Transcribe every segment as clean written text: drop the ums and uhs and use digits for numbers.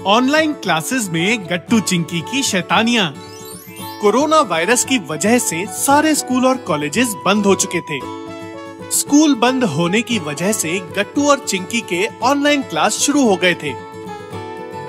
Online classes में गट्टू चिंकी की शैतानियां। Corona virus की वजह से सारे स्कूल और कॉलेजेस बंद हो चुके थे। स्कूल बंद होने की वजह से गट्टू और चिंकी के ऑनलाइन क्लास शुरू हो गए थे।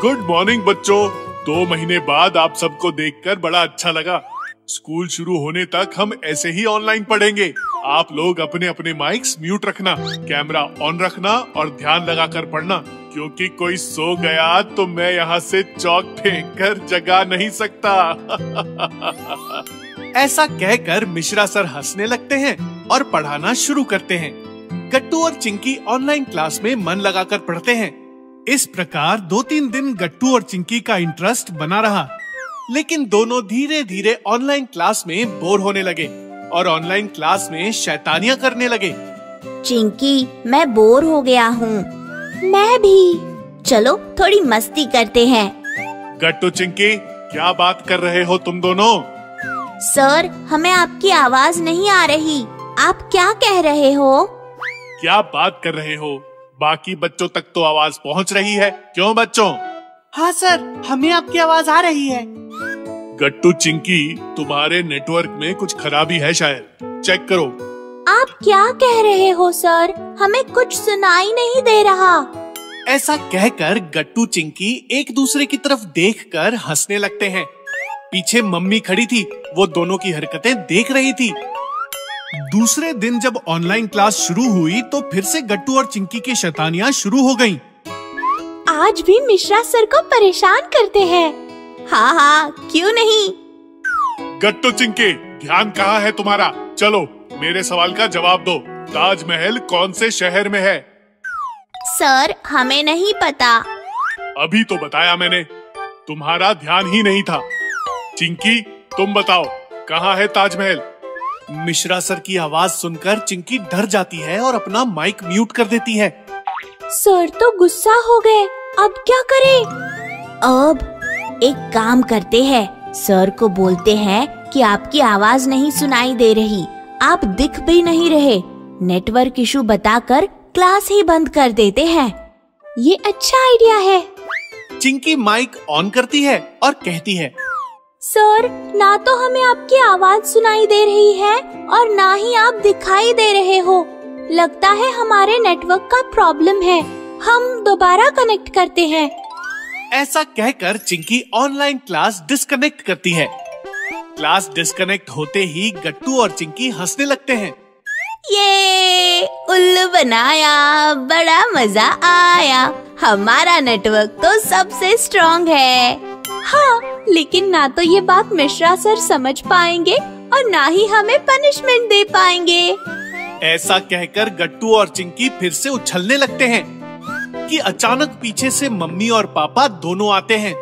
गुड मॉर्निंग बच्चों, 2 महीने बाद आप सबको देखकर बड़ा अच्छा लगा। स्कूल शुरू होने तक हम ऐसे ही ऑनलाइन पढ़ेंगे। आप लोग अपने अपने माइक्स म्यूट रखना, कैमरा ऑन रखना और ध्यान लगाकर पढ़ना, क्योंकि कोई सो गया तो मैं यहाँ से चौक फेंक कर जगा नहीं सकता। ऐसा कहकर मिश्रा सर हंसने लगते हैं और पढ़ाना शुरू करते हैं। गट्टू और चिंकी ऑनलाइन क्लास में मन लगाकर पढ़ते हैं। इस प्रकार 2-3 दिन गट्टू और चिंकी का इंटरेस्ट बना रहा, लेकिन दोनों धीरे धीरे ऑनलाइन क्लास में बोर होने लगे और ऑनलाइन क्लास में शैतानियां करने लगे। चिंकी, मैं बोर हो गया हूँ। मैं भी। चलो थोड़ी मस्ती करते हैं। गट्टू चिंकी, क्या बात कर रहे हो तुम दोनों? सर, हमें आपकी आवाज नहीं आ रही। आप क्या कह रहे हो? क्या बात कर रहे हो? बाकी बच्चों तक तो आवाज पहुंच रही है। क्यों बच्चों? हाँ सर, हमें आपकी आवाज आ रही है। गट्टू चिंकी, तुम्हारे नेटवर्क में कुछ खराबी है शायद, चेक करो। आप क्या कह रहे हो सर? हमें कुछ सुनाई नहीं दे रहा। ऐसा कहकर गट्टू चिंकी एक दूसरे की तरफ देखकर हंसने लगते हैं। पीछे मम्मी खड़ी थी, वो दोनों की हरकतें देख रही थी। दूसरे दिन जब ऑनलाइन क्लास शुरू हुई तो फिर से गट्टू और चिंकी की शैतानियां शुरू हो गईं। आज भी मिश्रा सर को परेशान करते हैं। हाँ हाँ, क्यों नहीं। गट्टू चिंकी, ध्यान कहाँ है तुम्हारा? चलो मेरे सवाल का जवाब दो। ताजमहल कौन से शहर में है? सर, हमें नहीं पता। अभी तो बताया मैंने, तुम्हारा ध्यान ही नहीं था। चिंकी, तुम बताओ, कहाँ है ताजमहल? मिश्रा सर की आवाज सुनकर चिंकी डर जाती है और अपना माइक म्यूट कर देती है। सर तो गुस्सा हो गए, अब क्या करें? अब एक काम करते हैं, सर को बोलते हैं कि आपकी आवाज नहीं सुनाई दे रही, आप दिख भी नहीं रहे। नेटवर्क इशू बताकर क्लास ही बंद कर देते हैं। ये अच्छा आइडिया है। चिंकी माइक ऑन करती है और कहती है, सर, ना तो हमें आपकी आवाज सुनाई दे रही है और ना ही आप दिखाई दे रहे हो। लगता है हमारे नेटवर्क का प्रॉब्लम है। हम दोबारा कनेक्ट करते हैं। ऐसा कहकर चिंकी ऑनलाइन क्लास डिस्कनेक्ट करती है। क्लास डिस्कनेक्ट होते ही गट्टू और चिंकी हंसने लगते हैं। ये उल्लू बनाया, बड़ा मजा आया। हमारा नेटवर्क तो सबसे स्ट्रॉन्ग है। हाँ, लेकिन ना तो ये बात मिश्रा सर समझ पाएंगे और ना ही हमें पनिशमेंट दे पाएंगे। ऐसा कहकर गट्टू और चिंकी फिर से उछलने लगते हैं कि अचानक पीछे से मम्मी और पापा दोनों आते हैं।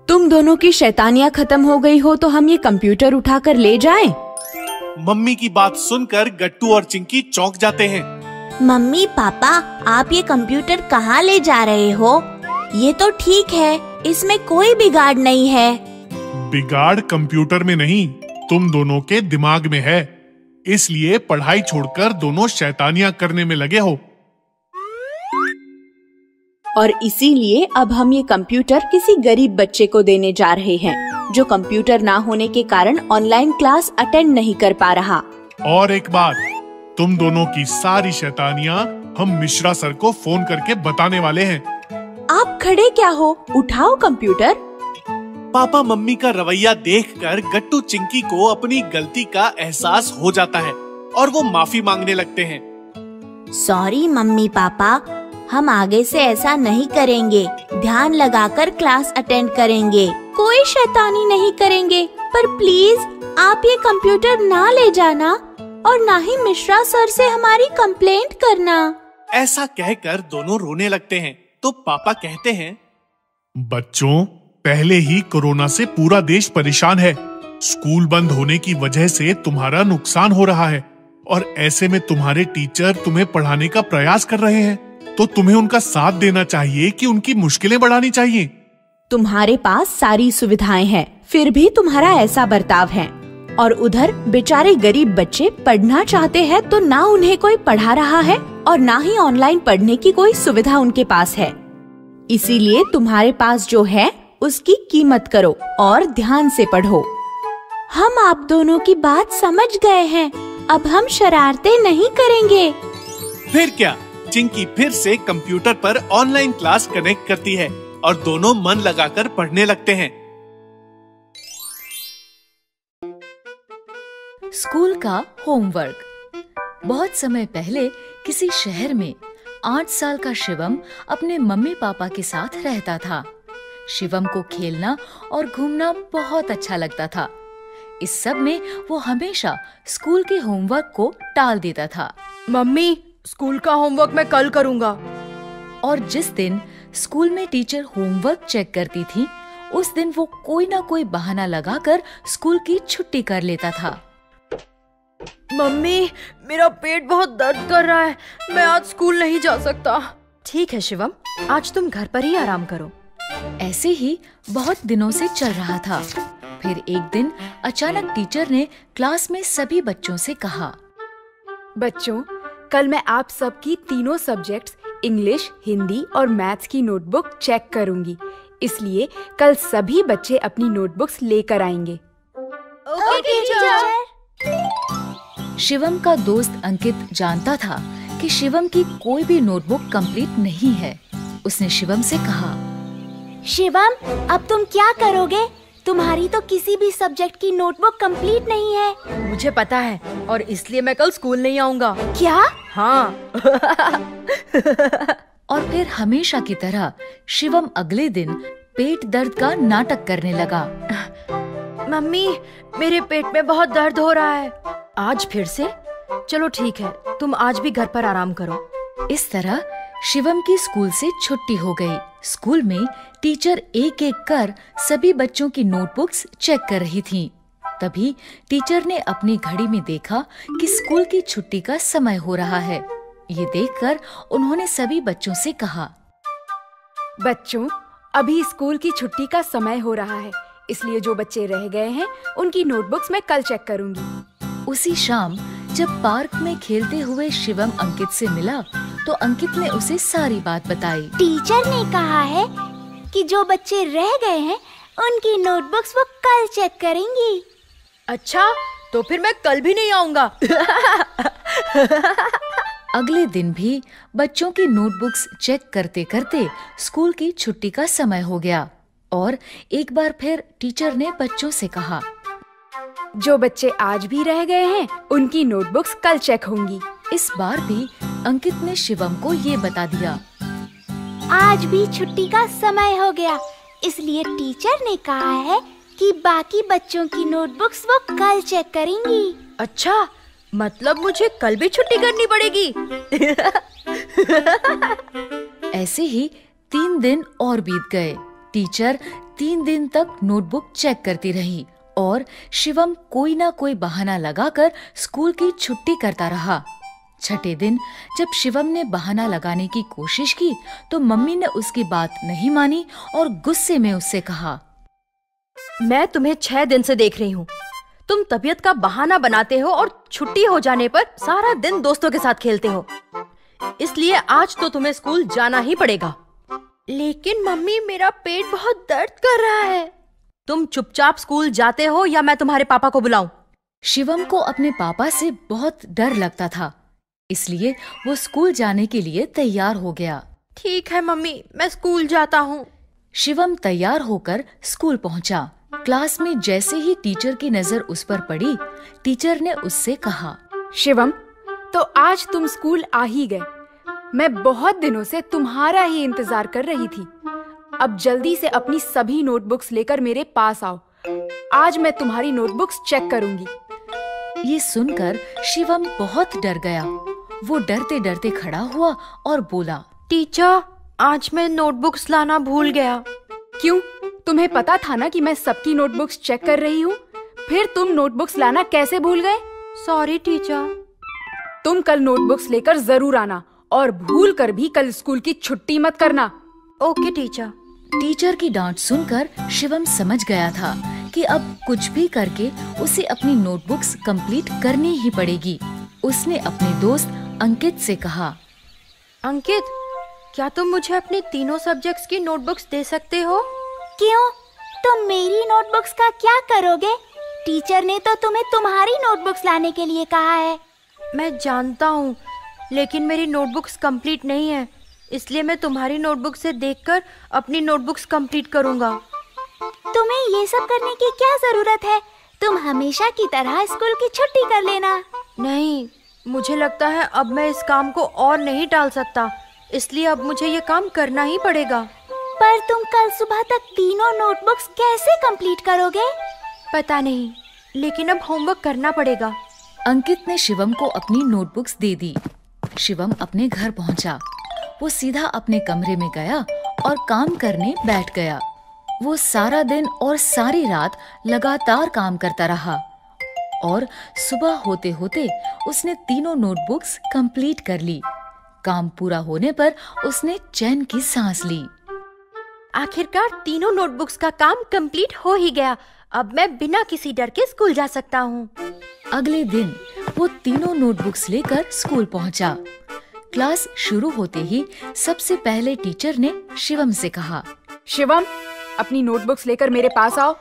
तुम दोनों की शैतानियां खत्म हो गई हो तो हम ये कंप्यूटर उठाकर ले जाएं? मम्मी की बात सुनकर गट्टू और चिंकी चौंक जाते हैं। मम्मी पापा, आप ये कंप्यूटर कहाँ ले जा रहे हो? ये तो ठीक है, इसमें कोई बिगाड़ नहीं है। बिगाड़ कंप्यूटर में नहीं, तुम दोनों के दिमाग में है। इसलिए पढ़ाई छोड़कर दोनों शैतानियां करने में लगे हो। और इसीलिए अब हम ये कंप्यूटर किसी गरीब बच्चे को देने जा रहे हैं, जो कंप्यूटर ना होने के कारण ऑनलाइन क्लास अटेंड नहीं कर पा रहा। और एक बात, तुम दोनों की सारी शैतानियां हम मिश्रा सर को फोन करके बताने वाले हैं। आप खड़े क्या हो, उठाओ कंप्यूटर। पापा मम्मी का रवैया देखकर गट्टू चिंकी को अपनी गलती का एहसास हो जाता है और वो माफी मांगने लगते हैं। सॉरी मम्मी पापा, हम आगे से ऐसा नहीं करेंगे। ध्यान लगाकर क्लास अटेंड करेंगे, कोई शैतानी नहीं करेंगे। पर प्लीज आप ये कंप्यूटर ना ले जाना और ना ही मिश्रा सर से हमारी कंप्लेंट करना। ऐसा कहकर दोनों रोने लगते हैं तो पापा कहते हैं, बच्चों, पहले ही कोरोना से पूरा देश परेशान है। स्कूल बंद होने की वजह से तुम्हारा नुकसान हो रहा है और ऐसे में तुम्हारे टीचर तुम्हें पढ़ाने का प्रयास कर रहे हैं, तो तुम्हें उनका साथ देना चाहिए कि उनकी मुश्किलें बढ़ानी चाहिए। तुम्हारे पास सारी सुविधाएं हैं, फिर भी तुम्हारा ऐसा बर्ताव है। और उधर बेचारे गरीब बच्चे पढ़ना चाहते हैं तो ना उन्हें कोई पढ़ा रहा है और ना ही ऑनलाइन पढ़ने की कोई सुविधा उनके पास है। इसीलिए तुम्हारे पास जो है उसकी कीमत करो और ध्यान से पढ़ो। हम आप दोनों की बात समझ गए हैं। अब हम शरारतें नहीं करेंगे। फिर क्या, चिंकी फिर से कंप्यूटर पर ऑनलाइन क्लास कनेक्ट करती है और दोनों मन लगाकर पढ़ने लगते हैं। स्कूल का होमवर्क। बहुत समय पहले किसी शहर में 8 साल का शिवम अपने मम्मी पापा के साथ रहता था। शिवम को खेलना और घूमना बहुत अच्छा लगता था। इस सब में वो हमेशा स्कूल के होमवर्क को टाल देता था। मम्मी, स्कूल का होमवर्क मैं कल करूँगा। और जिस दिन स्कूल में टीचर होमवर्क चेक करती थी, उस दिन वो कोई ना कोई बहाना लगाकर स्कूल की छुट्टी कर लेता था। मम्मी, मेरा पेट बहुत दर्द कर रहा है, मैं आज स्कूल नहीं जा सकता। ठीक है शिवम, आज तुम घर पर ही आराम करो। ऐसे ही बहुत दिनों से चल रहा था। फिर एक दिन अचानक टीचर ने क्लास में सभी बच्चों से कहा, बच्चों, कल मैं आप सबकी तीनों सब्जेक्ट्स इंग्लिश, हिंदी और मैथ्स की नोटबुक चेक करूंगी। इसलिए कल सभी बच्चे अपनी नोटबुक्स लेकर आएंगे। Okay teacher. शिवम का दोस्त अंकित जानता था कि शिवम की कोई भी नोटबुक कंप्लीट नहीं है। उसने शिवम से कहा, शिवम, अब तुम क्या करोगे? तुम्हारी तो किसी भी सब्जेक्ट की नोटबुक कंप्लीट नहीं है। मुझे पता है और इसलिए मैं कल स्कूल नहीं आऊँगा। क्या? हाँ। और फिर हमेशा की तरह शिवम अगले दिन पेट दर्द का नाटक करने लगा। मम्मी, मेरे पेट में बहुत दर्द हो रहा है। आज फिर से? चलो ठीक है, तुम आज भी घर पर आराम करो। इस तरह शिवम की स्कूल से छुट्टी हो गई। स्कूल में टीचर एक एक कर सभी बच्चों की नोटबुक्स चेक कर रही थीं। तभी टीचर ने अपनी घड़ी में देखा कि स्कूल की छुट्टी का समय हो रहा है। ये देखकर उन्होंने सभी बच्चों से कहा, बच्चों, अभी स्कूल की छुट्टी का समय हो रहा है, इसलिए जो बच्चे रह गए हैं उनकी नोटबुक्स मैं कल चेक करूंगी। उसी शाम जब पार्क में खेलते हुए शिवम अंकित से मिला तो अंकित ने उसे सारी बात बताई। टीचर ने कहा है कि जो बच्चे रह गए हैं उनकी नोटबुक्स वो कल चेक करेंगी। अच्छा, तो फिर मैं कल भी नहीं आऊँगा। अगले दिन भी बच्चों की नोटबुक्स चेक करते करते स्कूल की छुट्टी का समय हो गया और एक बार फिर टीचर ने बच्चों से कहा, जो बच्चे आज भी रह गए हैं उनकी नोटबुक्स कल चेक होंगी। इस बार भी अंकित ने शिवम को ये बता दिया, आज भी छुट्टी का समय हो गया, इसलिए टीचर ने कहा है कि बाकी बच्चों की नोटबुक्स वो कल चेक करेंगी। अच्छा, मतलब मुझे कल भी छुट्टी करनी पड़ेगी। ऐसे ही 3 दिन और बीत गए। टीचर 3 दिन तक नोटबुक चेक करती रही और शिवम कोई ना कोई बहाना लगाकर स्कूल की छुट्टी करता रहा। छठे दिन जब शिवम ने बहाना लगाने की कोशिश की तो मम्मी ने उसकी बात नहीं मानी और गुस्से में उससे कहा, मैं तुम्हें 6 दिन से देख रही हूँ। तुम तबीयत का बहाना बनाते हो और छुट्टी हो जाने पर सारा दिन दोस्तों के साथ खेलते हो। इसलिए आज तो तुम्हें स्कूल जाना ही पड़ेगा। लेकिन मम्मी, मेरा पेट बहुत दर्द कर रहा है। तुम चुपचाप स्कूल जाते हो या मैं तुम्हारे पापा को बुलाऊं? शिवम को अपने पापा से बहुत डर लगता था, इसलिए वो स्कूल जाने के लिए तैयार हो गया। ठीक है मम्मी, मैं स्कूल जाता हूँ। शिवम तैयार होकर स्कूल पहुंचा। क्लास में जैसे ही टीचर की नजर उस पर पड़ी, टीचर ने उससे कहा, शिवम, तो आज तुम स्कूल आ ही गए। मैं बहुत दिनों से तुम्हारा ही इंतजार कर रही थी। अब जल्दी से अपनी सभी नोटबुक्स लेकर मेरे पास आओ। आज मैं तुम्हारी नोटबुक्स चेक करूंगी। ये सुनकर शिवम बहुत डर गया। वो डरते डरते खड़ा हुआ और बोला, टीचर, आज मैं नोटबुक्स लाना भूल गया। क्यों? तुम्हें पता था ना कि मैं सबकी नोटबुक्स चेक कर रही हूँ, फिर तुम नोटबुक्स लाना कैसे भूल गए? Sorry teacher. तुम कल नोटबुक्स लेकर जरूर आना और भूल कर भी कल स्कूल की छुट्टी मत करना। Okay teacher. टीचर की डांट सुनकर शिवम समझ गया था कि अब कुछ भी करके उसे अपनी नोटबुक्स कंप्लीट करनी ही पड़ेगी। उसने अपने दोस्त अंकित से कहा, अंकित, क्या तुम मुझे अपने तीनों सब्जेक्ट्स की नोटबुक्स दे सकते हो? क्यों? तुम मेरी नोटबुक्स का क्या करोगे? टीचर ने तो तुम्हें तुम्हारी नोटबुक्स लाने के लिए कहा है। मैं जानता हूँ, लेकिन मेरी नोटबुक्स कंप्लीट नहीं है, इसलिए मैं तुम्हारी नोटबुक से देखकर अपनी नोटबुक्स कंप्लीट करूँगा। तुम्हें ये सब करने की क्या जरूरत है? तुम हमेशा की तरह स्कूल की छुट्टी कर लेना। नहीं, मुझे लगता है अब मैं इस काम को और नहीं टाल सकता, इसलिए अब मुझे ये काम करना ही पड़ेगा। पर तुम कल सुबह तक तीनों नोटबुक्स कैसे कंप्लीट करोगे? पता नहीं, लेकिन अब होमवर्क करना पड़ेगा। अंकित ने शिवम को अपनी नोटबुक्स दे दी। शिवम अपने घर पहुंचा। वो सीधा अपने कमरे में गया और काम करने बैठ गया। वो सारा दिन और सारी रात लगातार काम करता रहा और सुबह होते होते उसने तीनों नोटबुक्स कंप्लीट कर ली। काम पूरा होने पर उसने चैन की सांस ली। आखिरकार तीनों नोटबुक्स का काम कंप्लीट हो ही गया। अब मैं बिना किसी डर के स्कूल जा सकता हूँ। अगले दिन वो तीनों नोटबुक्स लेकर स्कूल पहुंचा। क्लास शुरू होते ही सबसे पहले टीचर ने शिवम से कहा, शिवम, अपनी नोटबुक्स लेकर मेरे पास आओ।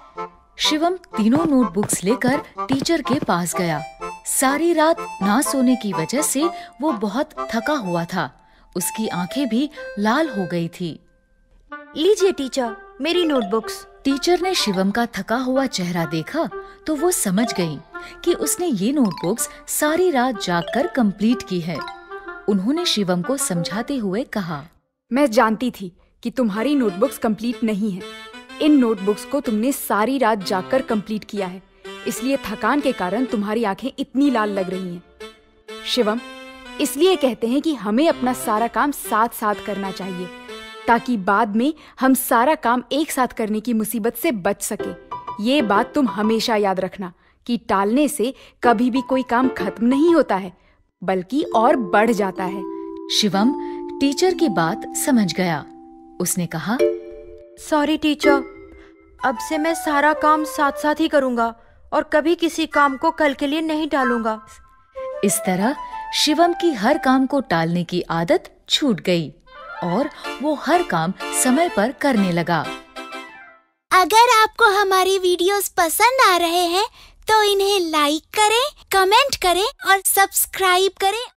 शिवम तीनों नोटबुक्स लेकर टीचर के पास गया। सारी रात ना सोने की वजह से वो बहुत थका हुआ था। उसकी आंखें भी लाल हो गई थी। लीजिए टीचर, मेरी नोटबुक्स। टीचर ने शिवम का थका हुआ चेहरा देखा तो वो समझ गई कि उसने ये नोटबुक्स सारी रात जागकर कंप्लीट की है। उन्होंने शिवम को समझाते हुए कहा, मैं जानती थी कि तुम्हारी नोटबुक्स कंप्लीट नहीं है। इन नोटबुक्स को तुमने सारी रात जागकर कंप्लीट किया है, इसलिए थकान के कारण तुम्हारी आंखें इतनी लाल लग रही हैं। शिवम, इसलिए कहते हैं कि हमें अपना सारा काम साथ साथ करना चाहिए, ताकि बाद में हम सारा काम एक साथ करने की मुसीबत से बच सके। ये बात तुम हमेशा याद रखना कि टालने से कभी भी कोई काम खत्म नहीं होता है, बल्कि और बढ़ जाता है। शिवम टीचर की बात समझ गया। उसने कहा, सॉरी टीचर, अब से मैं सारा काम साथ साथ ही करूँगा और कभी किसी काम को कल के लिए नहीं टालूंगा। इस तरह शिवम की हर काम को टालने की आदत छूट गई और वो हर काम समय पर करने लगा। अगर आपको हमारी वीडियोस पसंद आ रहे हैं तो इन्हें लाइक करें, कमेंट करें और सब्सक्राइब करें